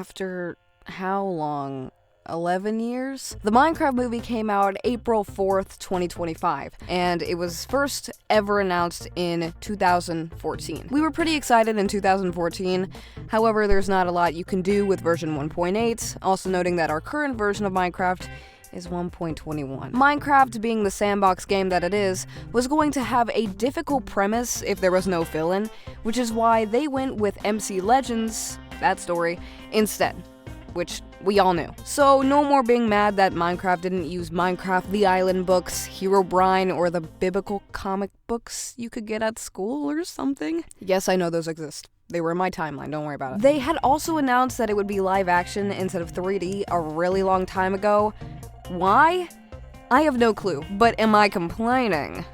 after how long? 11 years? The Minecraft movie came out April 4th, 2025, and it was first ever announced in 2014. We were pretty excited in 2014, however, there's not a lot you can do with version 1.8, also noting that our current version of Minecraft is 1.21. Minecraft, being the sandbox game that it is, was going to have a difficult premise if there was no fill-in, which is why they went with MC Legends, that story, instead, which we all knew. So no more being mad that Minecraft didn't use Minecraft The Island books, Herobrine, or the biblical comic books you could get at school or something. Yes, I know those exist. They were in my timeline, don't worry about it. They had also announced that it would be live action instead of 3D a really long time ago. Why? I have no clue, but am I complaining?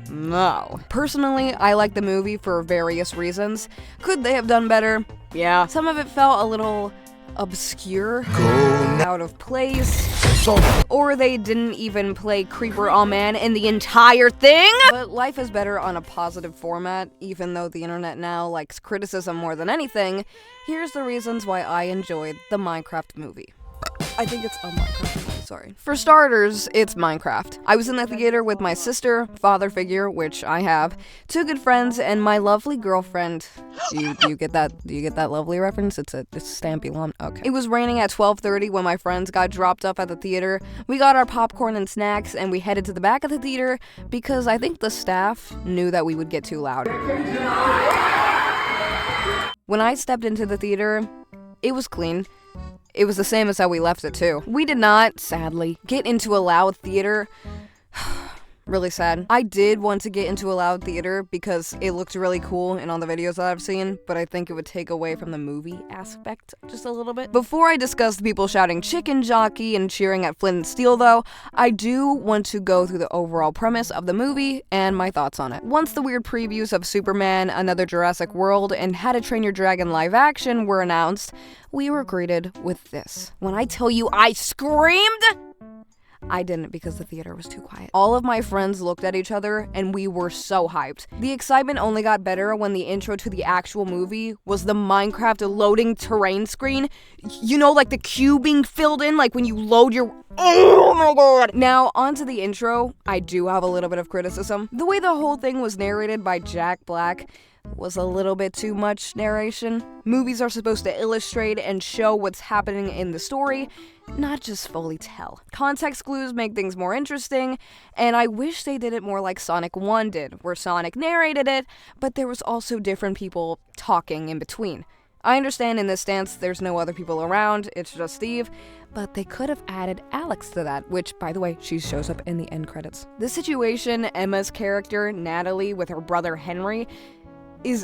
No. Personally, I like the movie for various reasons. Could they have done better? Yeah. Some of it felt a little obscure, out of place, or they didn't even play Creeper All Man in the entire thing. But life is better on a positive format, even though the internet now likes criticism more than anything. Here's the reasons why I enjoyed the Minecraft movie. I think it's a Minecraft movie, sorry. For starters, it's Minecraft. I was in the theater with my sister, father figure, which I have, two good friends, and my lovely girlfriend. Do you get that? Do you get that lovely reference? It's Stampy Lum. Okay. It was raining at 12:30 when my friends got dropped off at the theater. We got our popcorn and snacks, and we headed to the back of the theater because I think the staff knew that we would get too loud. When I stepped into the theater, it was clean. It was the same as how we left it, too. We did not, sadly, get into a loud theater. Really sad. I did want to get into a loud theater because it looked really cool in all the videos that I've seen, but I think it would take away from the movie aspect just a little bit. Before I discuss the people shouting chicken jockey and cheering at Flint and Steel, though, I do want to go through the overall premise of the movie and my thoughts on it. Once the weird previews of Superman, Another Jurassic World, and How to Train Your Dragon live action were announced, we were greeted with this. When I tell you I screamed, I didn't because the theater was too quiet. All of my friends looked at each other and we were so hyped. The excitement only got better when the intro to the actual movie was the Minecraft loading terrain screen. You know, like the cube being filled in, like when you load your... Oh my god! Now, onto the intro, I do have a little bit of criticism. The way the whole thing was narrated by Jack Black was a little bit too much narration. Movies are supposed to illustrate and show what's happening in the story, not just fully tell. Context clues make things more interesting, and I wish they did it more like Sonic 1 did, where Sonic narrated it, but there was also different people talking in between. I understand in this stance there's no other people around, it's just Steve, but they could have added Alex to that, which, by the way, she shows up in the end credits. The situation Emma's character, Natalie, with her brother Henry, is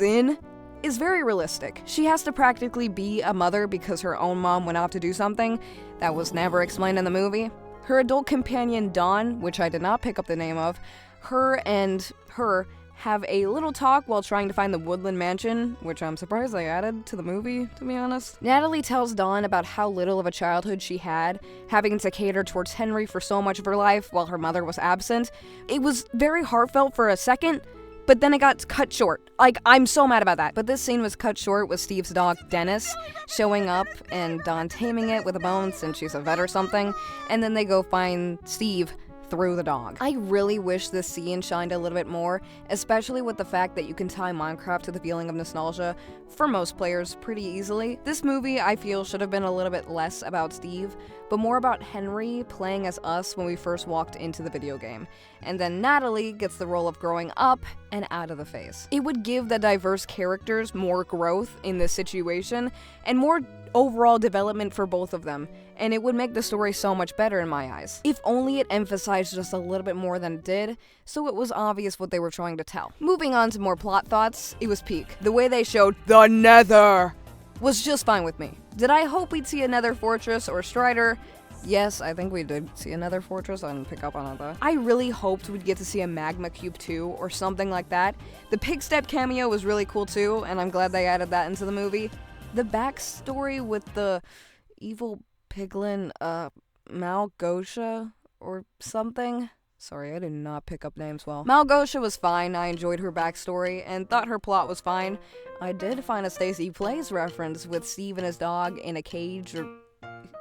very realistic. She has to practically be a mother because her own mom went off to do something that was never explained in the movie. Her adult companion Dawn, which I did not pick up the name of, her have a little talk while trying to find the Woodland Mansion, which I'm surprised they added to the movie, to be honest. Natalie tells Dawn about how little of a childhood she had, having to cater towards Henry for so much of her life while her mother was absent. It was very heartfelt for a second, but then it got cut short. Like, I'm so mad about that. But this scene was cut short with Steve's dog, Dennis, showing up and Dawn taming it with a bone since she's a vet or something, and then they go find Steve through the dog. I really wish this scene shined a little bit more, especially with the fact that you can tie Minecraft to the feeling of nostalgia for most players pretty easily. This movie, I feel, should have been a little bit less about Steve, but more about Henry playing as us when we first walked into the video game. And then Natalie gets the role of growing up and out of the phase. It would give the diverse characters more growth in this situation and more overall development for both of them, and it would make the story so much better in my eyes. If only it emphasized just a little bit more than it did, so it was obvious what they were trying to tell. Moving on to more plot thoughts, it was peak. The way they showed the Nether was just fine with me. Did I hope we'd see another Fortress or Strider? Yes, I think we did see another Fortress. I didn't pick up on it though. I really hoped we'd get to see a Magma Cube 2 or something like that. The Pig Step cameo was really cool too, and I'm glad they added that into the movie. The backstory with the evil piglin, Malgosha or something, Sorry, I did not pick up names well. Malgosha was fine. I enjoyed her backstory and thought her plot was fine. I did find a Stacy Plays reference with Steve and his dog in a cage, or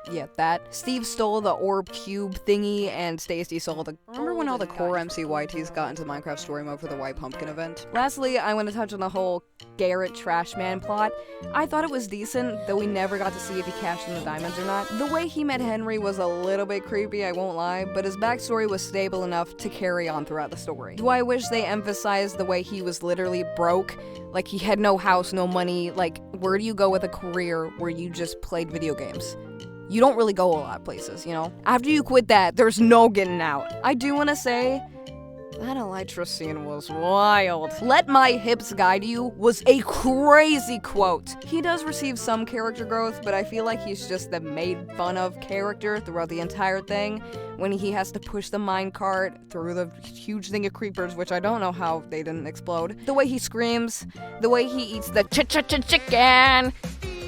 yeah, that. Steve stole the orb cube thingy, and Stacy stole the— Remember when all the core MCYTs got into Minecraft Story Mode for the White Pumpkin event? Lastly, I want to touch on the whole Garrett Trashman plot. I thought it was decent, though we never got to see if he cashed in the diamonds or not. The way he met Henry was a little bit creepy, I won't lie, but his backstory was stable enough to carry on throughout the story. Do I wish they emphasized the way he was literally broke? Like, he had no house, no money. Like, where do you go with a career where you just played video games? You don't really go a lot of places, you know? After you quit that, there's no getting out. I do want to say, that Elytra scene was wild. "Let my hips guide you" was a crazy quote. He does receive some character growth, but I feel like he's just the made fun of character throughout the entire thing. When he has to push the minecart through the huge thing of creepers, which I don't know how they didn't explode. The way he screams, the way he eats the chicken.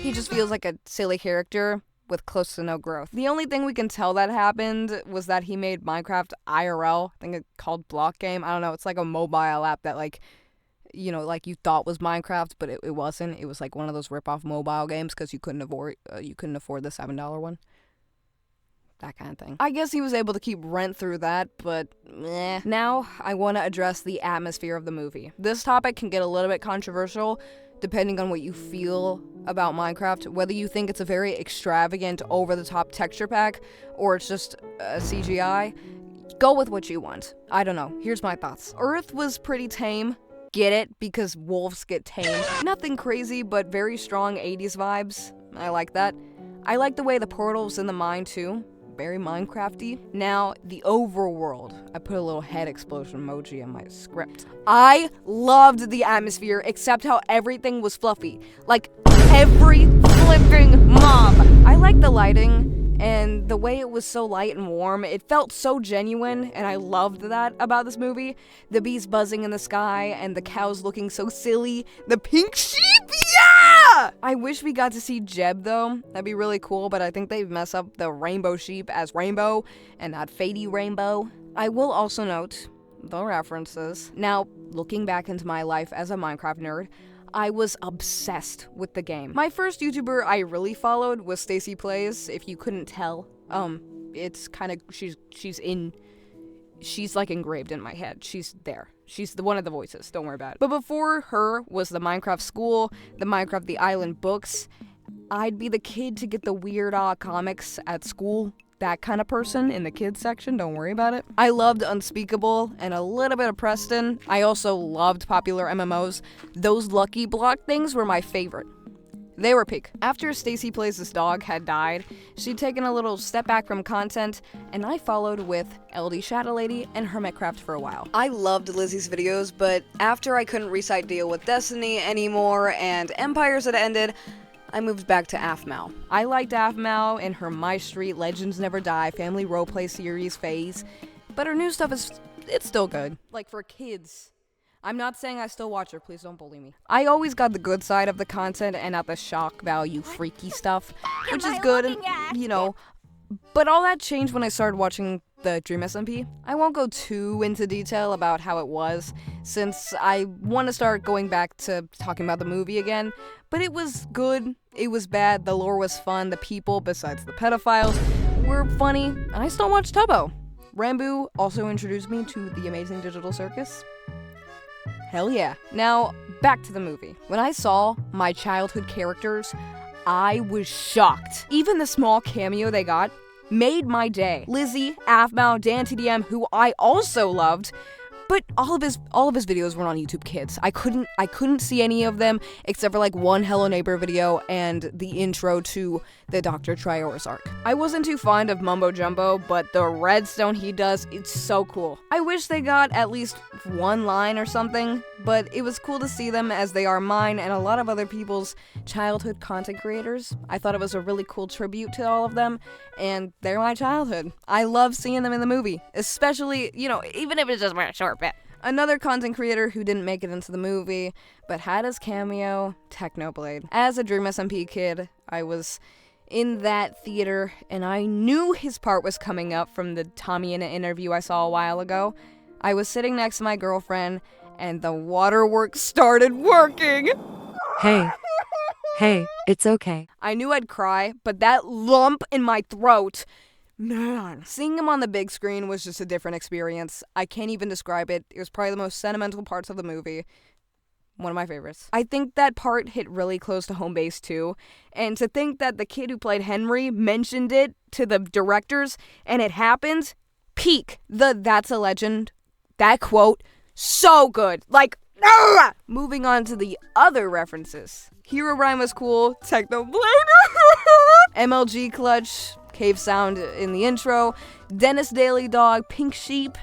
He just feels like a silly character with close to no growth. The only thing we can tell that happened was that he made Minecraft IRL, I think it's called Block Game. I don't know, it's like a mobile app that, like, you know, like you thought was Minecraft, but it wasn't. It was like one of those rip-off mobile games because you couldn't afford the $7 one. That kind of thing. I guess he was able to keep rent through that, but meh. Now, I want to address the atmosphere of the movie. This topic can get a little bit controversial, depending on what you feel about Minecraft, whether you think it's a very extravagant, over-the-top texture pack, or it's just CGI. Go with what you want. I don't know. Here's my thoughts. Earth was pretty tame. Get it? Because wolves get tamed. Nothing crazy, but very strong 80s vibes. I like that. I like the way the portal's in the mine, too. Very Minecrafty. Now, the overworld. I put a little head explosion emoji in my script. I loved the atmosphere, except how everything was fluffy. Like, every flipping mob. I liked the lighting, and the way it was so light and warm. It felt so genuine, and I loved that about this movie. The bees buzzing in the sky, and the cows looking so silly. The pink sheep, yeah! I wish we got to see Jeb, though. That'd be really cool, but I think they mess up the rainbow sheep as rainbow, and not fadey rainbow. I will also note the references. Now, looking back into my life as a Minecraft nerd, I was obsessed with the game. My first YouTuber I really followed was Stacy Plays, if you couldn't tell. It's kind of, she's like engraved in my head. She's there. She's one of the voices, don't worry about it. But before her was the Minecraft School, the Minecraft The Island books. I'd be the kid to get the Weird comics at school. That kind of person in the kids section, don't worry about it. I loved Unspeakable and a little bit of Preston. I also loved popular MMOs. Those Lucky Block things were my favorite. They were peak. After Stacy Plays' dog had died, she'd taken a little step back from content, and I followed with LD Shadow Lady and Hermitcraft for a while. I loved Lizzie's videos, but after I couldn't recite Deal with Destiny anymore and Empires had ended, I moved back to AFMAL. I liked AFMAL in her My Street, Legends Never Die, Family Roleplay series phase, but her new stuff it's still good. Like for kids. I'm not saying I still watch her, please don't bully me. I always got the good side of the content and not the shock value freaky stuff, which is good and, you know, but all that changed when I started watching the Dream SMP. I won't go too into detail about how it was, since I want to start going back to talking about the movie again, but it was good, it was bad, the lore was fun, the people, besides the pedophiles, were funny, and I still watch Tubbo. Rambo also introduced me to the Amazing Digital Circus. Hell yeah. Now, back to the movie. When I saw my childhood characters, I was shocked. Even the small cameo they got made my day. Lizzie, Afmao, Dan TDM, who I also loved, but all of his videos were on YouTube Kids. I couldn't see any of them except for like one Hello Neighbor video and the intro to the Dr. Trior's arc. I wasn't too fond of Mumbo Jumbo, but the redstone he does, it's so cool. I wish they got at least one line or something, but it was cool to see them as they are mine and a lot of other people's childhood content creators. I thought it was a really cool tribute to all of them, and they're my childhood. I love seeing them in the movie, especially, you know, even if it's just for a short bit. Another content creator who didn't make it into the movie, but had his cameo, Technoblade. As a Dream SMP kid, I was in that theater, and I knew his part was coming up from the Tommy in an interview I saw a while ago. I was sitting next to my girlfriend, and the waterworks started working. Hey, it's okay. I knew I'd cry, but that lump in my throat, man. Seeing him on the big screen was just a different experience. I can't even describe it. It was probably the most sentimental parts of the movie. One of my favorites. I think that part hit really close to home base too. And to think that the kid who played Henry mentioned it to the directors and it happened, peak. That's a legend. That quote, so good. Like, moving on to the other references. Hero Rhyme was cool. Techno Blade. MLG Clutch. Cave Sound in the intro. Dennis Daily Dog. Pink Sheep.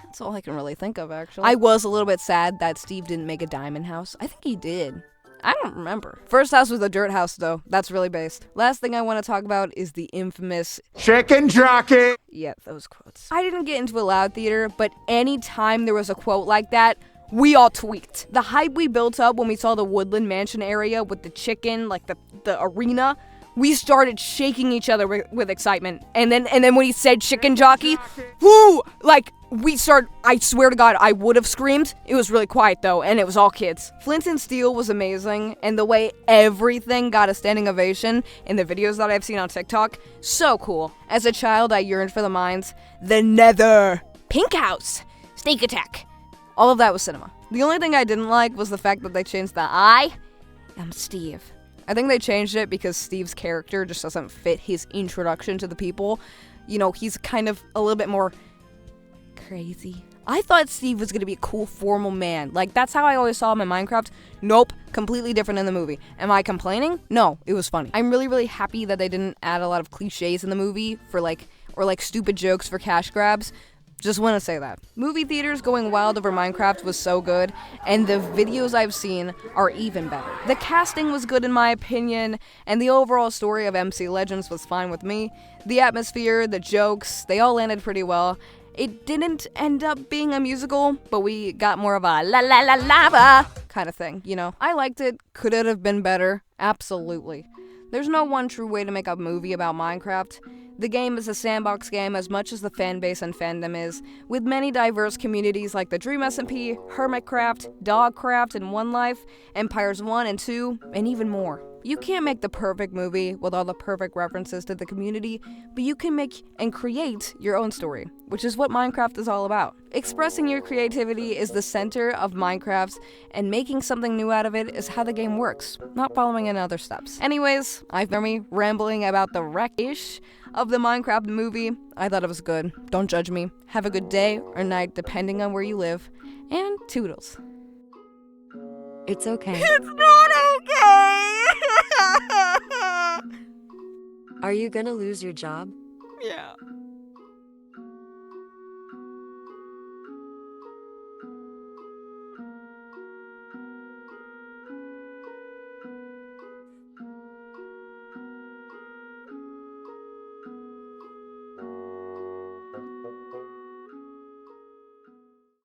That's all I can really think of, actually. I was a little bit sad that Steve didn't make a diamond house. I think he did. I don't remember. First house was a dirt house, though. That's really based. Last thing I want to talk about is the infamous chicken jockey. Yeah, those quotes. I didn't get into a loud theater, but anytime there was a quote like that, we all tweaked. The hype we built up when we saw the Woodland Mansion area with the chicken, like the arena, we started shaking each other with excitement. And then when he said chicken jockey, whoo! Like, I swear to God, I would have screamed. It was really quiet though, and it was all kids. Flint and Steel was amazing, and the way everything got a standing ovation in the videos that I've seen on TikTok, so cool. As a child, I yearned for the mines. The Nether, Pink House, Snake Attack. All of that was cinema. The only thing I didn't like was the fact that they changed the I am Steve. I think they changed it because Steve's character just doesn't fit his introduction to the people. You know, he's kind of a little bit more crazy. I thought Steve was gonna be a cool, formal man. Like, that's how I always saw him in Minecraft. Nope, completely different in the movie. Am I complaining? No, it was funny. I'm really, really happy that they didn't add a lot of cliches in the movie for or stupid jokes for cash grabs. Just want to say that. Movie theaters going wild over Minecraft was so good, and the videos I've seen are even better. The casting was good in my opinion, and the overall story of MC Legends was fine with me. The atmosphere, the jokes, they all landed pretty well. It didn't end up being a musical, but we got more of a la la la lava kind of thing, you know? I liked it. Could it have been better? Absolutely. There's no one true way to make a movie about Minecraft. The game is a sandbox game as much as the fan base and fandom is, with many diverse communities like the Dream SMP, Hermitcraft, Dogcraft, and One Life, Empires 1 and 2, and even more. You can't make the perfect movie with all the perfect references to the community, but you can make and create your own story, which is what Minecraft is all about. Expressing your creativity is the center of Minecraft, and making something new out of it is how the game works, not following in other steps. Anyways, I've been me rambling about the wreck-ish of the Minecraft movie. I thought it was good. Don't judge me. Have a good day or night, depending on where you live. And toodles. It's okay. It's not okay! Are you gonna lose your job? Yeah.